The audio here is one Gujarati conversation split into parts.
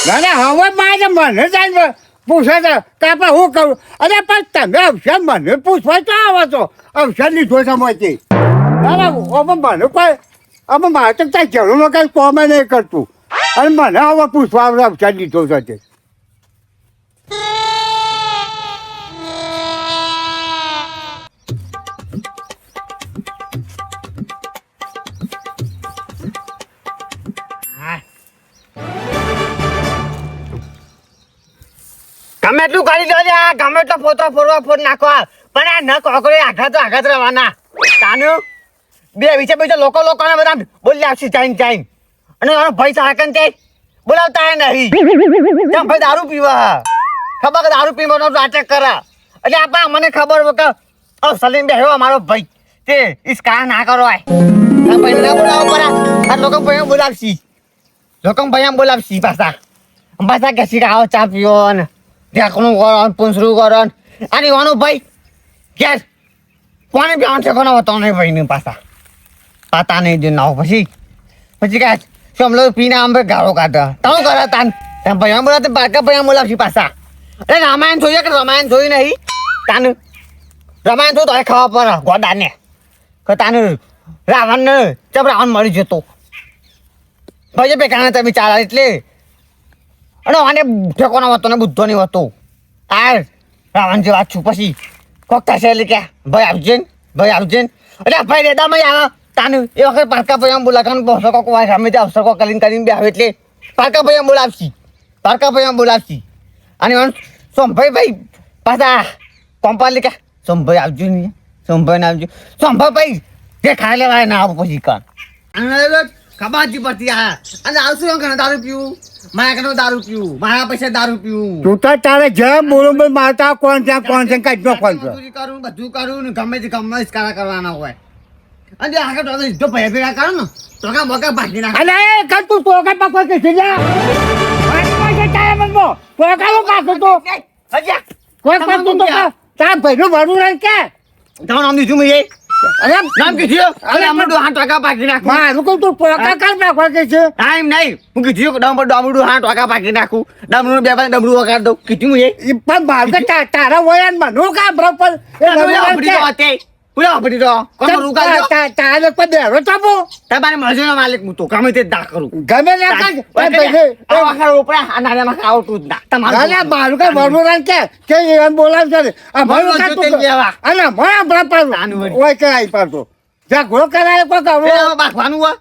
ના ના હવે મારે મને જાય પૂછે છે કે આપણે હું કરું અરે પણ તમે અવસર મને પૂછવા તો આવો છો અવસર લીધો છે માંથી ના ના હવે મને કોઈ હવે મારે તો ત્યાં જરૂર કઈ કોમે નહીં કરતું અને મને હવે પૂછવા અવસર લીધો છે તે ગમે એટલું કરી દો ગમે એટલો ફોટો ફોડ નાખો પણ આ ન કોકરે આઘાત રહેવાના તાનું બે વિશે બીજા લોકોને બધા બોલી આવશે ચાઈન અને મારો ભાઈ સાકન તે બોલાવતા નહીં કેમ ભાઈ દારૂ પીવા ખબર કે દારૂ પીવાનો નાટક કરા એટલે આપા મને ખબર કે સલીમ બે મારો ભાઈ તે ઇસકા ના કરો ભાઈ ના બોલાવો પરા આ લોકો ભાઈ બોલાવશી પાછા કે શીખાવો ચા પીવો ને ઢેકણું કરો પૂંછરું કરો અને વાનો ભાઈ ક્યાં કોને બી આંઠે કોનો હતો નહીં ભાઈ ને પાછા પાતા નહીં દે નાવ પછી કાંઈ સમલો પીને આમ ગાળો કાઢે તમે કરે તાન ભાઈ બોલાવે બાકા ભાઈ બોલાવશી પાછા અરે રામાયણ જોઈએ કે રામાયણ જોઈ નહીં તાન રામાયણ જોયું તો ખાવા પડે ગોડાને કે તાન રાવણને ચમ રાવણ મળી જતો ભાઈ બેકાને તમે ચાલે એટલે અને આને ઠેકોનો હતો ને બુદ્ધો નહીં હતો આ રાવણ જે વાત છું પછી કોક થશે એટલે કે ભાઈ આવજે અરે ભાઈ રેદામાં આવે તાનું એ વખત પારકા ભાઈ આમ બોલાવવાનું બસો કોક વાય સામે અવસર કોક કરીને બે આવે એટલે પારકા ભાઈ આમ બોલાવશી અને સોમભાઈ પાછા કોમ્પાલી કે સોમભાઈ આવજો ને સોમભાઈ જે ખાઈ લેવાય ના આવું પછી કાન ખબાતી પડતી અને આવશું એમ કે દારૂ પીવું મારા પૈસા દારૂ પીવું તું તો તારે જેમ બોલું મારતા કોણ છે કાઢ કોણ છે બધું કરું ને ગમે ઇસ્કારા કરવાના હોય અને આગળ જો ભય ભેગા કરો ને તો કા બકા ભાગી નાખ અલે કર તું તો કા પકડ કે સીધા વાટમાં તારે મનમો તો કા લો કાકો તો હજા કોઈ પાતું તો તા ભઈનું વડું રહે કે તારું નામ દીધું મે અરે નામ કીધું અરે અમડું હા ટકા ભાગી નાખ મારું કહું તું પોકા કર નાખવા કે છે ટાઈમ નહીં હું કીધું ડમડું હા ટકા ભાગી નાખું ડમડું બે બાર ડમડું વગાડ દઉં કીધું એ પણ બાર કે તારા વયન મનો કા બરોબર એ પૂરા પડી તો કોણ રૂકા તારે કોઈ દેરો ચાપો તમારે મરજીનો માલિક હું તો ગમે તે દા કરું ગમે ના કર આ વખત ઉપરા અનાળામાં ખાવતું જ ના તમારું અરે મારું કઈ વડું રહે કે એમ બોલાવશે આ ભરું કા તું અરે મોયા બરાબર ઓય કે આઈ પાડતો ઝઘડો કરાય કોઈ કરું બાખવાનું હોય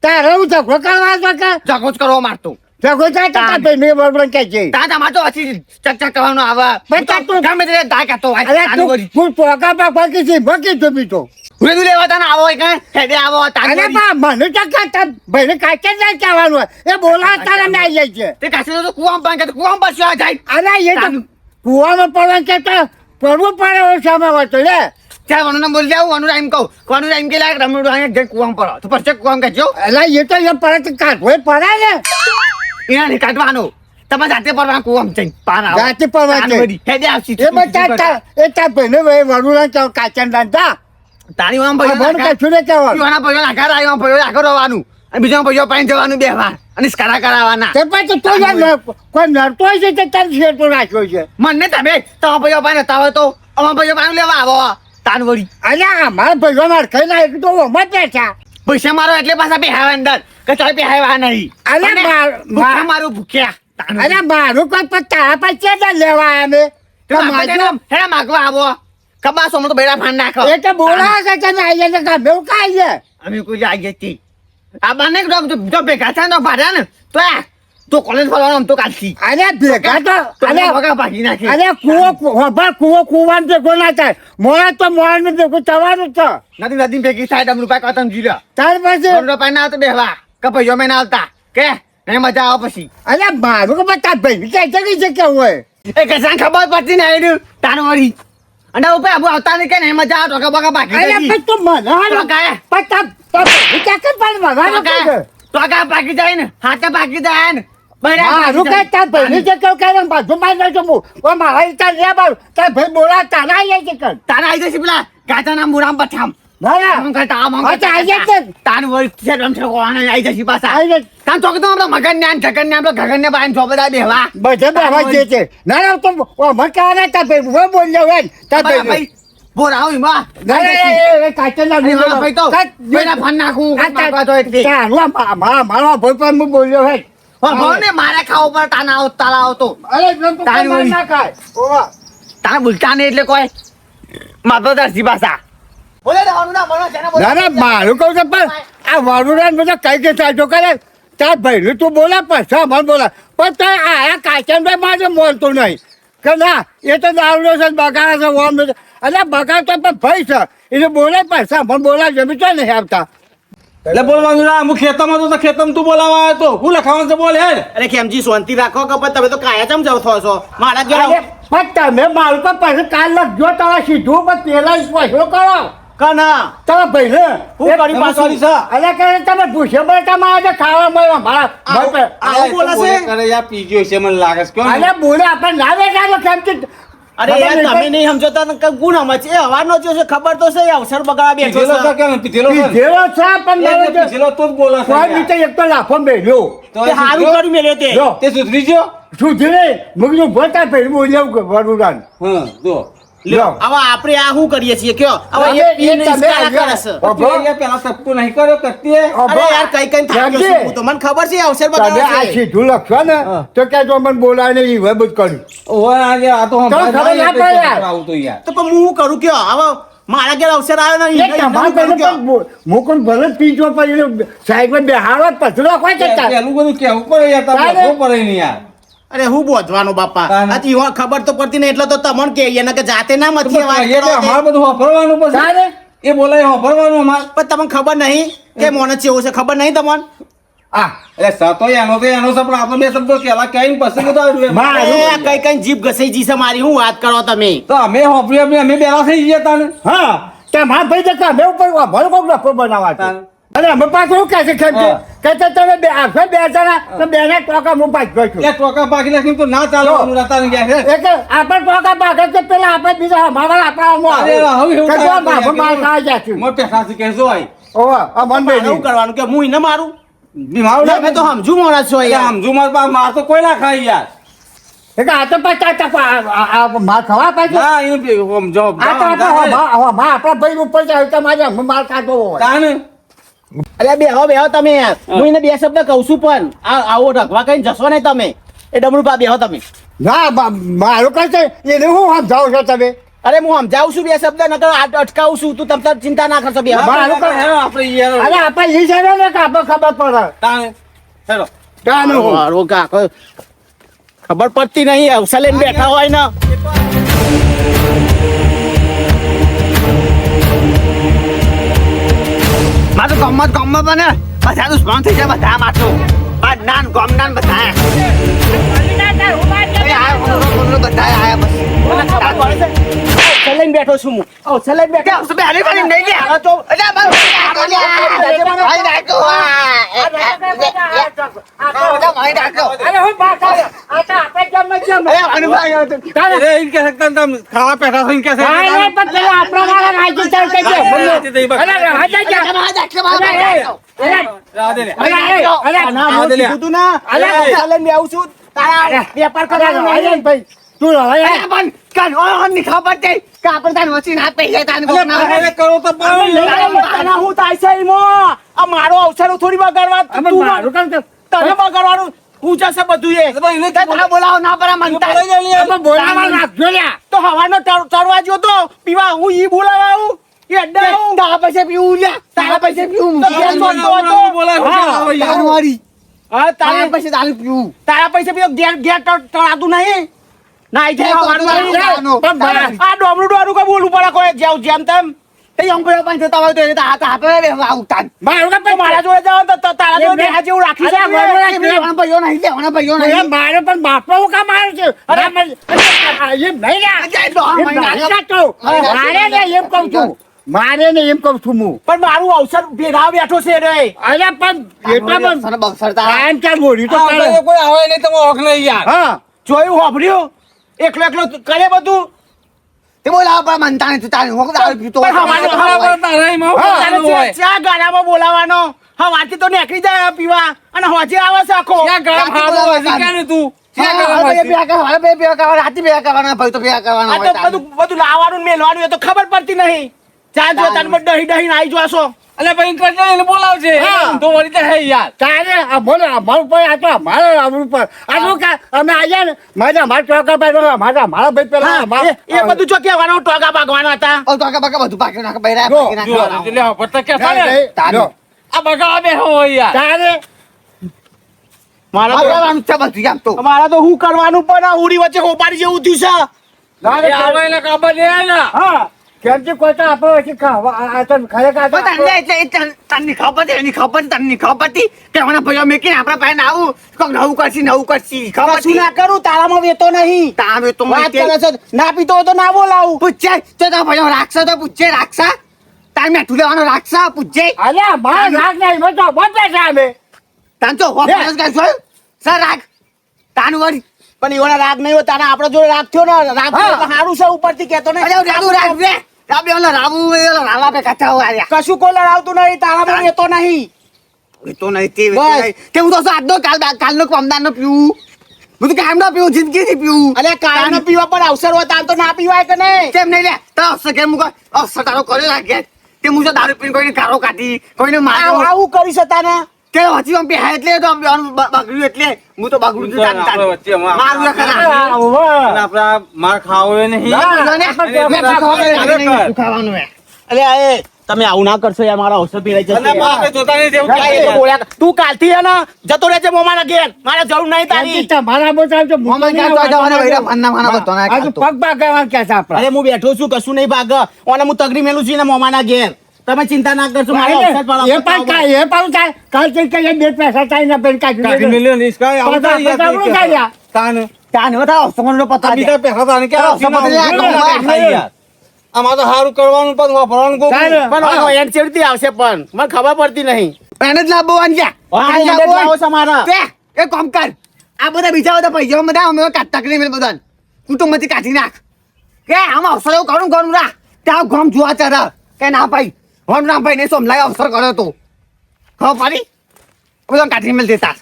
તારે હું ઝઘડો કરવા તો કે ઝઘડો જ કરવા મારતો ઝઘડો થાય તો ભાઈ મેં બરોબર કે છે તાતા માં તો અસી ચકચક કરવાનો આવે પણ તું ગમે તે દા કાતો અરે તું પોકા પાપા કે છે બકી તો બીતો ઉરે લેવા તને આવો કે હેડે આવો અરે બા મને તો કાતા ભાઈને કાચે જ કહેવાનું એ બોલા તારા મે આવી જાય છે તે કાચે તો કુવામ પાન કે કુવામ પાછો જાય અરે એ તો કુવામાં પડવા કે તો પડવું પડે ઓ સામે વાતો લે ચાલ વનો બોલ જાવ વનો એમ કહું વનો એમ કે લાગ રમણો અહીં જે કુવામ પડો તો પછી કુવામ કે જો અરે એ તો એ પડે તો કાઢવો પડે ને એના ને કાઢવાનો તમે જાતે પડવા કુવામ જઈ પાર આવો જાતે પડવા છે હેડે આવસી એ બચ્ચા એ તા ભાઈને વડું રહે કાચન દાંતા તારી વામ ભાઈ ભણ કે છુને કેવા યુવાના ભાઈઓ આઘાર આવ્યો ભાઈઓ આઘાર આવવાનું અને બીજા ભાઈઓ પાણી જવાનું બે વાર અને સ્કારા કરાવવાના તે પછી તો કોઈ નડતો છે તે તાર શેર રાખ્યો છે મને તમે તમારા ભાઈઓ પાણી નતા હોય તો અમારા ભાઈઓ પાણી લેવા આવો તાનવડી અલ્યા મારા ભાઈઓ માર ખાઈ ના એક તો મત બેઠા પૈસા મારો એટલે પાછા બેહાવા અંદર કે ચાલ બેહાવા નહીં અલ્યા ભૂખ્યા મારું ભૂખ્યા અલ્યા મારું કોઈ પણ તારા પાસે જ લેવા અમે હેડા માગવા આવો કબાસો તો બેડા ફાન નાખો એ તો બોલા છે કે ના આઈએ કે બેવ કાઈ છે અમે કોઈ આઈએ તી આ બને જો ભેગા થાય તો ભાડા ને તો કોલેજ ફરવાનો તો કાલથી અલ્યા ભેગા તો અલ્યા વગા ભાગી નાખે અલ્યા કુવાન તે ગોના થાય મોળા તો મોળા ને ભેગું થવાનું છે નદી ભેગી થાય ડમરું પાક કતમ જીલ્યા તાર પાસે પાઈ ના આવતો બેહવા કપાઈઓ મેં ના આવતા કે એ મજા આવે પછી અલ્યા મારું કે બતા ભાઈ કે કે હોય એ કસાન ખબર પડતી ને આઈ તાનું વળી અને ઉપર આબુ આવતા ને કે ને મજા આવે ટોકા બકા બાકી અલ્યા પણ તો મને હાલો કાય પતા કે પણ મગાનો ટોકા બાકી જાય ને હાથે બાકી જાય ને મારું કઈ તાર ભાઈ જે કહું કે બાજુ માં ન જમું ઓ મારા તાર લે બાર તાર ભાઈ બોલા તારા આવી છે કર તારા આવી જશે પેલા ગાતાના મુરામ પઠામ ના ના આમ કરતા આમ હા, તો આઈ જાય છે. તાન વળી છે રમ છે કોણ આઈ જશે પાછા આઈ જાય. તાન ચોક તો આપણે મગન ને ઠગન ને આપણે ગગન ને બાયન ચોપડા બેહવા બધે બેહવા જ છે ના ના તો મકાના તા ભાઈ હું બોલ્યો હોય તા ભાઈ ભાઈ બોર આવ ઈમાં ના ના એ કાચે ના અરે વાહ ભાઈ તો મેરા ફાન નાખું મારવા તો એટલે મારો ભાઈ પણ હું બોલ્યો હોય ભગવાન ને મારે ખાવ પર તાના આવ તારા આવતો અરે એકદમ તો તારી માર વળી. ના ખાય ઓવા તારા બોલતા ને એટલે કોઈ માતો દરસી પાછા બોલે દેવાનું ના મને જેને બોલે ના ના મારું કહું છું પણ આ વારુડા બધા કઈ કે ચાલતો કરે તાર ભાઈ તું બોલા પછી મને બોલા પણ તે આયા કાચનભાઈ મારે બોલતું નહીં કે ના એ તો દારૂ છે બગાડે છે ઓમ છે અરે બગાડ તો પણ ભાઈ છે એટલે બોલે પાછા મને બોલા જમી તો નહીં આવતા એટલે બોલવાનું ના હું ખેતરમાં તો ખેતરમાં તું બોલાવા આવ્યો તો હું લખાવાનું છે બોલ હેડ અરે કેમજી શાંતિ રાખો કે પણ તમે તો કાયા ચમ જાવ છો મારા ઘેર અરે પણ તમે મારું તો પછી કાલ લખજો તમે સીધું પણ પેલા જ પૈસો કરો કના તમે ભાઈ ને હું કરી પાછળ છે અરે કે તમે પૂછ્યો પણ તમારે ખાવા મળે મારા આવું બોલે છે અરે યાર પીજો છે મને લાગે છે કેમ અરે બોલે આપણે ના બેઠા કેમ કે અરે યાર તમે નહીં સમજો તો ગુણ સમજ એ હવાનો જો છે ખબર તો છે એ અવસર બગાડવા બેઠો પીધેલો છે છે કેમ પીધેલો છે જેવો છે પણ એ જે પીધેલો તો જ બોલે છે કોઈ રીતે એક તો લાફો મેલ્યો તો તે હારું કર્યું મેલ્યો તે જો તે સુધરી ગયો સુધી નહીં મુગનું ભરતા ભાઈ બોલ્યું વરુડાન હા જો લ્યો હવે આપણે આ શું કરીએ છીએ કયો હવે તમે એ એ પીને તમે ઇસ્કારા કરે આવ્યા. છે અભો. તું અહીંયા પેલા તપકુ નહીં કર્યો કત્તી અરે યાર કઈ કઈ થાક્યો રાખજે. છું હું તો મને ખબર છે એ અવસર તમે બગાડવા આ છે સીધું લખશો ને તો કે જો મને બોલાય ને એ હવે બધું કર્યું ઓય આજે આ તો તો ખબર ના પડે યાર. આવું તો યાર તો પણ હું શું કરું કયો હવે મારા ઘેર અવસર આવ્યો એ નહીં તમારે કરું કયો? મુકુન ભલે પીજો પછી સાઈડમાં બેહાડો પથરો કોઈ જતા પેલું બધું કેવું પડે યાર તારે? તમને પડે નહીં યાર અરે હું બોધવાનો બાપા તાને? આથી હું ખબર તો પડતી નહીં એટલે તો તમને કે એને કે જાતે ના મથી પણ વાત કહીએ તો કરો અમારે બધું વાપરવાનું તારે? પછી એ બોલાય વાપરવાનું અમારે પણ તમને ખબર નહીં કે મોને ચેવું છે ખબર નહીં તમને આ એટલે સતો એનો છે પણ આપણે બે શબ્દો પેલા કહીને પછી બધું આવ્યું એમ. મારું અરે કઈ કઈ જીભ ઘસાઈ જી છે મારી હું વાત કરો તમે તો અમે હોપરી અમે બેલા થઈ ગયા તાને હા તે મારા ભાઈ જતા અમે ઉપર અમારો કોક લફો બનાવવા છે. તારે? અને અમે પાછું શું કહે છે કેમ કે હા. કે તો તમે બે આખો બે જણા તો બે ના ટોકા હું પાછો છું એક ટોકા પાકી નાખીને તો ના ચાલવાનું રહેતા ને ગયા છે એટલે આપણે ટોકા પાકે છે પેલા આપણે બીજા અમારા આપણા અરે હવે એવું થાય આપણે માર ખાઈ જાય છે મોટે ખાસી કહેજો આય ઓવા આ મન મારે શું કરવાનું કે હું એને મારું બીમાર તમે તો સમજુ મોણા છો યાર સમજુ માર તો કોઈ ના ખાય યાર એટલે આ તો પચાસ ટકા માર ખવા પાછું ના એને સમજો આ તો આપણે આપણા ભાઈ ઉપર જાય તમારે અમે માર ખાતો હોય તાને અરે બેહો તમે યાર હું એને બે શબ્દ કહું છું પણ આવો રખવા કઈ જશો નહીં તમે એ ડમરૂ પા બેહો તમે ના મારું કહે છે એને હું સમજાવું છો તમે અરે હું સમજાવું છું બે શબ્દ નકર અટકાવું છું તું તમ ચિંતા ના કરશો બેહો મારું આપણે આપણે યાર અરે આપણે ઈ છે ને કે આપણે ખબર પડે તાને હેલો કાનું હું મારો કાકો ખબર પડતી નહીં અવસર લઈને બેઠા હોય ને મારું ગમત ગમત બને બધા દુશ્મન થઈ જાય બધા મારતો આ નાન ગમ નાન બધા બધા આયા બસ મને ખબર પડે છે અવસર લઈને બેઠો છું હું અવસર લઈને બેઠો કે બે હાલી પાડી નહીં લે હા તો અરે મારું ભાઈ નાખ્યો ભાઈ નાખ્યો અરે હું પાછા આ તો આપણે કેમ કેમ અરે અનુભાઈ અરે ઇન કે શકતા તમ ખાવા પેઠા થઈને કે હા છે પણ પેલા આપણા વાળા રાજ્ય ચાલ કે અરે હટા જા રાધે લે અરે ના હું લે. કીધું તું ના અરે, અવસર લઈને બેહું છું તારા વેપાર કરવાનો નહીં ભાઈ તું હવે અરે પણ કાન ઓન ની ખબર છે કે આપણે તાન વચી ના પૈસા તાન કોક ના અરે કરો તો પણ તારા હું થાય છે એમાં આ મારો અવસર થોડી બગાડવા અમે તું મારું કામ તો તને બગાડવાનું હું જશે બધું એ તારા બોલાવો ના પરા મનતા અમે બોલાવા રાખજો લ્યા તો હવાનો ચડવા ગયો તો પીવા હું ઈ બોલાવા આવું એ અડ્ડા આવું તારા પૈસે પીવું લે તારા પૈસે પીવું તો કેમ બોલતો હતો? તારું મારી હા તારા તારા પૈસે તારું પીવું તારા પૈસા પીવો ઘેર ઘેર તળાતું નહીં ના ઈ જાય હવાનું પણ આ ડોમરું ડોરું કઈ બોલવું પડે કોઈ જેમ તેમ એ અંકુરા પાંચ થતા હોય તો એને હાથ આપે રે ઉતાન મારું કામ તો મારા જોડે જાવ તો તારા જોડે બેહા જેવું રાખી અરે, શકે બરોબર. ભાઈઓ નહીં લેવાના ભાઈઓ અરે નહીં મારે પણ બાપા હું કામ આવ્યું છે અરે એમ નહીં લ્યા એમ નહીં કાઢતો. મારે ને એમ કહું છું મારે ને એમ કહું છું હું પણ મારું અવસર ભેગા બેઠો છે રે અરે પણ એટલા પણ સર બક્ષરતા કાયમ ચાલ બોલ્યું તો કરે. કોઈ આવે નહીં તમે ઓખ નહીં યાર હા જોયું હોભર્યું એકલો એકલો કરે બધું તે બોલાવા પણ મનતા નહીં તું તારે હું દારૂ પીતો પણ હવારે બરાબર તારે એમાં તારે ચાલુ હોય. ચા ગાડામાં બોલાવાનો હા વાંચી તો નીકળી જાય પીવા અને હોજે આવે છે આખો ક્યાં ગરમ હાથો હોય છે? ક્યાં ને તું? ક્યાં ગરમ હોય છે? રાતે બે કરવાના ભાઈ તો બે કરવાના આ તો બધું લાવવાનું ને મેલવાનું એ તો ખબર પડતી નહીં ચા જો તને ડહી ડહીને આવી જોશો અલે ભાઈ કરજો એને બોલાવજે હા. તો વળી તો હે યાર તારે આ બોલો અમારું પર આ તો અમારે આવડું પર આ શું કે અમે આવ્યા ને મારા ચોકા પર મારા ભાઈ પેલા હા, એ બધું જો કહેવાનું ટોગા ભાગવાના હતા ઓ તો આખા બકા બધું પાકી નાખ બૈરા જો, પાકી જો નાખ એટલે પત્તા કે થાય ને જો, આ બગાવા બેઠો હોય યાર તારે મારવાનું છે બધું આમ તો મારા તો હું કરવાનું પણ આ ઉડી વચ્ચે હોપાડી જેવું થયું છે એ આવે એટલે કાબા દે ને હા કેમથી કોઈ તો આપણે વચ્ચે આ તો ખરેખર આ તો તને એટલે તને ખબર છે એની ખબર તને ખબર હતી કે મને ભાઈઓ મેકીને આપણા પાસે આવું કોક નવું કરશી ખબર કશું ના કરું તારામાં વેતો નહીં તામે તો વાત કરે છે ના પીતો હોય તો ના બોલાવું પૂછે તો તો ભાઈઓ રાખશો તો પૂછે રાખશા તાર મેઠું લેવાનો રાખશા પૂછે અલ્યા મારા નાક નહીં મેં તો બોલતા છે અમે તાન તો હોફરસ ગાય જોયું સર રાખ તાન વળી પણ એવાના રાગ નહીં હોય તારા આપણા જોડે રાગ થયો ને રાગ થયો એટલે સારું છે ઉપરથી કહેતો નહીં અરે રાબુ રાખ રે રાબે ઓલા રાબુ ઓલા રાલા પે કથા હોય આયા કશું કોઈ લડાવતું નહીં તારામાં વેતો નહીં એ તો નહીં તે બસ. તે હું તો આજનો કાલનો કોમદારનો પીવું હું તો કામનો પીવું જિંદગીથી પીવું અલે કાયમ પીવા પર અવસર હોય તાર તો ના પીવાય કે નહીં કેમ નહીં લે તો અવસર કેમ મુકો અવસર તારો કર્યો રાખે તે હું તો દારૂ પીને કોઈને કારો કાઢી કોઈને માર્યો આવું કરી શતા ને તે હજી આમ બેહાય એટલે તો આમ બગડ્યું એટલે હું તો બગડું છું આપણે વચ્ચે મારું ખરા અને આપડા માર ખાવો એ નહીં ખાવાનું હે અલે એ તમે આવું ના કરશો યાર મારા અવસર પીરાઈ અને જશે બાપે જોતા નહીં જેવું આ એ તો બોલ્યા. તું કાલથી હે ને જતો રહેજે મોમાના ઘેર મારે જરૂર નહીં તારી કેમથી તમારા બોલતા તો મોમાં કાતો જવાના ભાઈરા ફન્ના માના બતો ના આ તો પગ ભાગવા કે છે આપણા અરે હું બેઠો છું કશું નહીં ભાગ ઓને હું તગરી મેલું છું ને મોમાના ઘેર તમે ચિંતા ના કરશો મારા અવસર પર એ પણ કાંઈ એ પણ કાંઈ કાલ થી કઈ બે પૈસા ચાઈ ના પેન કાઢી કાઢી મેલ્યો ને ઈસકા આવું પતા- થાય યાર પતા ઉડી જાય. તાને ત્યાં ન થાવ સમણનો પતો આ બીજા પૈસા તાને કે ચાલો, શપથ લે, આ ગામમાં. યાર આમાં તો સારું કરવાનું પણ વાપરવાનું કોક તારે. પણ ઓય એન ચેડતી આવશે પણ મને ખબર પડતી નહીં એને જ લાવવાનું છે આ એને જ હેડેટ લાવવાનું. લાવો છે મારા. તે એ કામ કર આ બધા બીજા બધા પૈસા બધા અમે કાઢતા કરી મેં બધા કુટુંબમાંથી કાઢી નાખ કે આમાં અવસર એવું કરું કરું રા ત્યાં ગામ જોવા ચાલે કે ના ભાઈ હોમ ના ભાઈ ને સોમલાય અવસર કર્યો તો ખબર પડી બધા કાઢી મેલ દેતા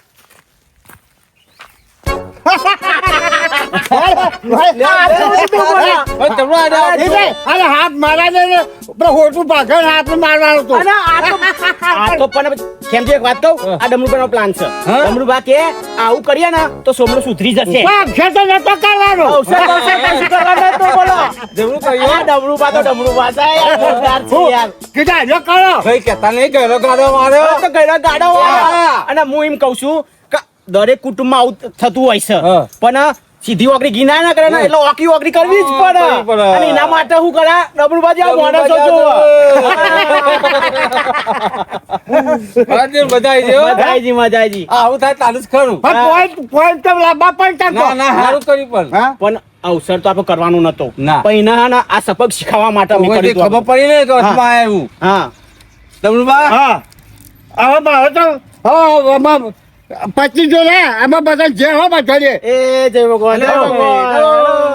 હવે તમને આ એ ભાઈ, અરે હાથ મારા ને પેલો હોટું ભાગે ને હાથ મારવાનો હતો અને આ તો પણ કેમ છે એક વાત કહું આ ડમરુભાઈ નો પ્લાન છે હા? ડમરુભા કે આવું કરીએ ને તો સોમલો સુધરી જશે પણ ખેતર નતો કરવાનો અવસર કશું કરવાના તો બોલો જરૂર કહ્યું આ ડમરુભા તો ડમરુભા છે યાર જોરદાર છે યાર કીધા જો કરો ભાઈ કેતા નહીં ગયેલો ગાડો માર્યો તો ગયડા ગાડા હોય હા. અને હું એમ કહું છું કે દરેક કુટુંબમાં આવું થતું હોય છે હા. પણ સીધી ઓકરી ગિના ના કરે ને એટલે ઓકરી ઓકરી કરવી જ કરવી પડે પડે. અને એના માટે શું કરે ડબલું જેવા માણસો જો મજાજી મજાજી આવું થાય તાલું જ ખરું પણ પોઈન્ટ તો લાંબા પણ ના ના સારું કર્યું પણ હા પણ અવસર તો આપણે કરવાનું નતો ના. પણ એના હે ને આ સબક શીખવા માટે અમે કોઈ કર્યું ખબર હતું. પડી ને કે હા. વચમાં આવ્યું હા ડમરુબા હા હવે મારે તો હવે આમાં 25 જો ને આમાં બધા જે હો બધા એ જય ભગવાન જય ભગવાન.